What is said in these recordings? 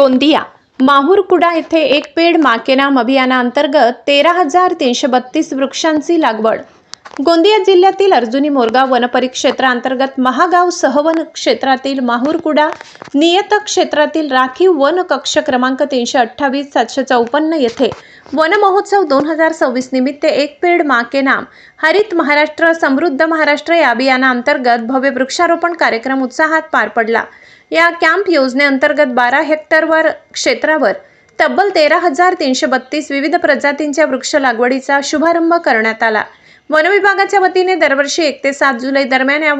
गोंदिया माहुरकुडा येथे एक पेड़ मां के नाम अभियानांतर्गत 13,332 वृक्षांची लागवड। गोंदिया जिल्ह्यातील अर्जुनी मोरगाव वनपरिक्षेत्रांतर्गत महागाव सहवन क्षेत्रातील माहुरकुडा नियत क्षेत्रातील राखीव वन कक्ष क्रमांक 328-754 येथे वन महोत्सव 2026 निमित्त एक पेड़ मां के नाम हरित महाराष्ट्र समृद्ध महाराष्ट्र या अभियानांतर्गत भव्य वृक्षारोपण कार्यक्रम उत्साहात पार पडला। या कॅम्प योजनेअंतर्गत 12 हेक्टरवर क्षेत्रावर तब्बल 13,332 विविध प्रजातींच्या वृक्ष लागवडीचा शुभारंभ करण्यात आला। वन विभागाच्या वतीने दरवर्षी 1 ते 7 जुलै दरम्यान या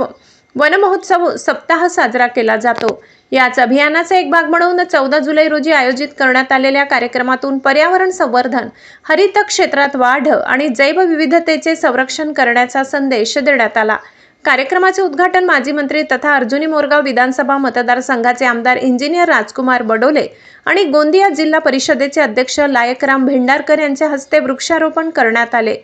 वन महोत्सव सप्ताह साजरा केला जातो। याच अभियानाचा एक भाग म्हणून 14 जुलै रोजी आयोजित करण्यात आलेल्या कार्यक्रमातून पर्यावरण संवर्धन, हरित क्षेत्रात वाढ आणि जैवविविधतेचे संरक्षण करण्याचा संदेश देण्यात आला। कार्यक्रमाचे उद्घाटन माजी मंत्री तथा अर्जुनी मोरगाव विधानसभा मतदारसंघाचे आमदार इंजिनियर राजकुमार बडोले आणि गोंदिया जिल्हा परिषदेचे अध्यक्ष लायकराम भेंडारकर यांच्या हस्ते वृक्षारोपण करण्यात आले।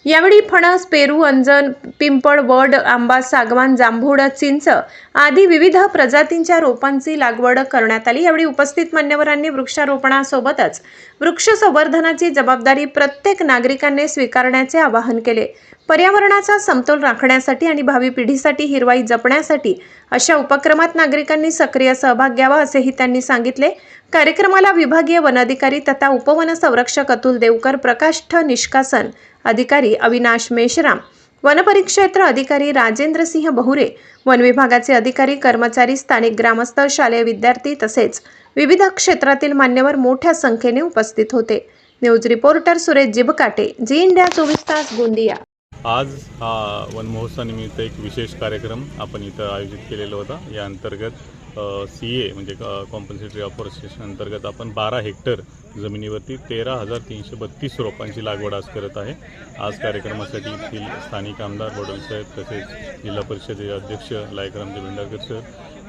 यावेळी फणस, पेरू, अंजन, पिंपळ, वड, आंबा, सागवान, जांभूळ, चिंच आदी विविध प्रजातींच्या रोपांची लागवड करण्यात आली। यावेळी उपस्थित मान्यवरांनी वृक्षारोपणासोबतच वृक्ष संवर्धनाची जबाबदारी प्रत्येक नागरिकाने स्वीकारण्याचे आवाहन केले। पर्यावरणाचा समतोल राखण्यासाठी आणि भावी पिढीसाठी हिरवाई जपण्यासाठी अशा उपक्रमात नागरिकांनी सक्रिय सहभाग घ्यावा असेही त्यांनी सांगितले। कार्यक्रमाला विभागीय वनाधिकारी तथा उपवन संरक्षक अतुल देवकर, प्रकाश निष्कासन अधिकारी अविनाश मेश्राम, वनपरिक्षेत्र अधिकारी राजेंद्र सिंह बहुरे, वन विभागाचे अधिकारी, कर्मचारी, स्थानिक ग्रामस्थ, शालेय विद्यार्थी तसेच विविध क्षेत्रातील मान्यवर मोठ्या संख्येने उपस्थित होते। न्यूज रिपोर्टर सुरेश जिबकाटे, जी इंडिया 24 तास, गोंदिया। आज वन महोत्सवानिमित्त एक विशेष कार्यक्रम आपण इथं आयोजित केलेला होता। या अंतर्गत CA म्हणजे कॉम्पन्सेटरी ऑफोरेस्टेशन अंतर्गत आपण 12 हेक्टर जमिनीवरती 13,332 रोपांची लागवड आज करत आहे। आज कार्यक्रमासाठी येथील स्थानिक आमदार बडोले साहेब तसेच जिल्हा परिषदेचे अध्यक्ष लायकरामजी भेंडारकर सर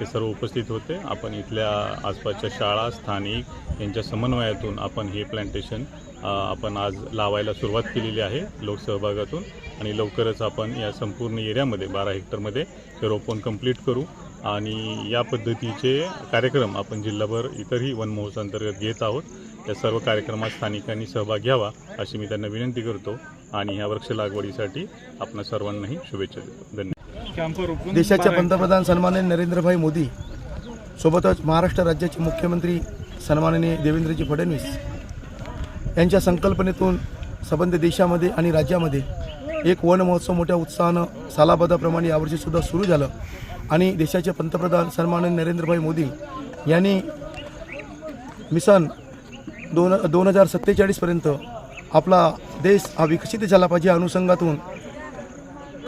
हे सर्व उपस्थित होते। आपण इथल्या आसपासच्या शाळा, स्थानिक यांच्या समन्वयातून आपण हे प्लांटेशन आपण आज लावायला सुरुवात केलेली आहे लोकसहभागातून आणि लवकरच आपण या संपूर्ण एरियामध्ये 12 हेक्टरमध्ये हे रोपण कंप्लीट करू आणि या पद्धतीचे कार्यक्रम आपण जिल्हाभर इतरही वन महोत्सव अंतर्गत घेत आहोत। या सर्व कार्यक्रमात स्थानिकांनी सहभाग घ्यावा अशी मी त्यांना विनंती करतो आणि ह्या वृक्ष लागवडीसाठी आपण सर्वांनाही शुभेच्छा देतो। धन्यवाद। देशाचे पंतप्रधान सन्माननीय नरेंद्रभाई मोदी सोबतच महाराष्ट्र राज्याचे मुख्यमंत्री सन्माननीय देवेंद्रजी फडणवीस यांच्या संकल्पनेतून संबंध देशामध्ये आणि राज्यामध्ये एक वन महोत्सव मोठ्या उत्साहानं सालाबद्धाप्रमाणे यावर्षी सुद्धा सुरू झालं आणि देशाचे पंतप्रधान सन्माननीय नरेंद्रभाई मोदी यांनी मिशन 2047 पर्यंत आपला देश हा विकसित झाला पाहिजे अनुषंगातून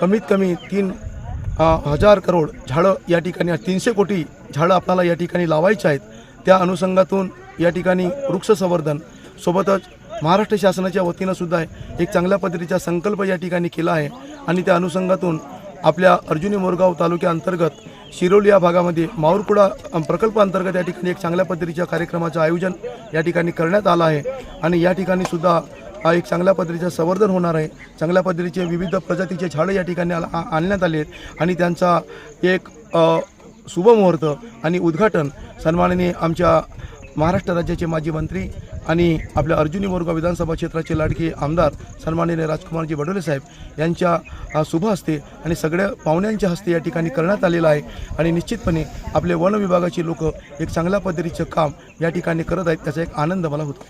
कमीत कमी 3,000 करोड झाडं या ठिकाणी 300 कोटी झाडं आपल्याला या ठिकाणी लावायची आहेत। त्या अनुषंगातून या ठिकाणी वृक्ष संवर्धन सोबतच महाराष्ट्र शासनाच्या वतीनं सुद्धा एक चांगल्या पद्धतीचा संकल्प या ठिकाणी केला आहे आणि त्या अनुषंगातून आपल्या अर्जुनी मोरगाव तालुक्याअंतर्गत शिरोली या भागामध्ये माहुरकुडा प्रकल्पाअंतर्गत या ठिकाणी एक चांगल्या पद्धतीच्या कार्यक्रमाचं आयोजन या ठिकाणी करण्यात आलं आहे आणि या ठिकाणी सुद्धा एक चांगल्या पद्धतीचं संवर्धन होणार आहे। चांगल्या पद्धतीचे विविध प्रजातीचे झाडं या ठिकाणी आणण्यात आले आहेत आणि त्यांचा एक शुभमुहूर्त आणि उद्घाटन सन्माननीय आमच्या महाराष्ट्र राज्याचे माजी मंत्री आणि आपल्या अर्जुनी मोरगाव विधानसभा क्षेत्राचे लाडके आमदार सन्माननीय राजकुमारजी बडोले साहेब यांच्या शुभ हस्ते आणि सगळ्या पाहुण्यांच्या हस्ते या ठिकाणी करण्यात आलेलं आहे आणि निश्चितपणे आपले वन विभागाचे लोक एक चांगल्या पद्धतीचं काम या ठिकाणी करत आहेत, त्याचा एक आनंद मला होतो।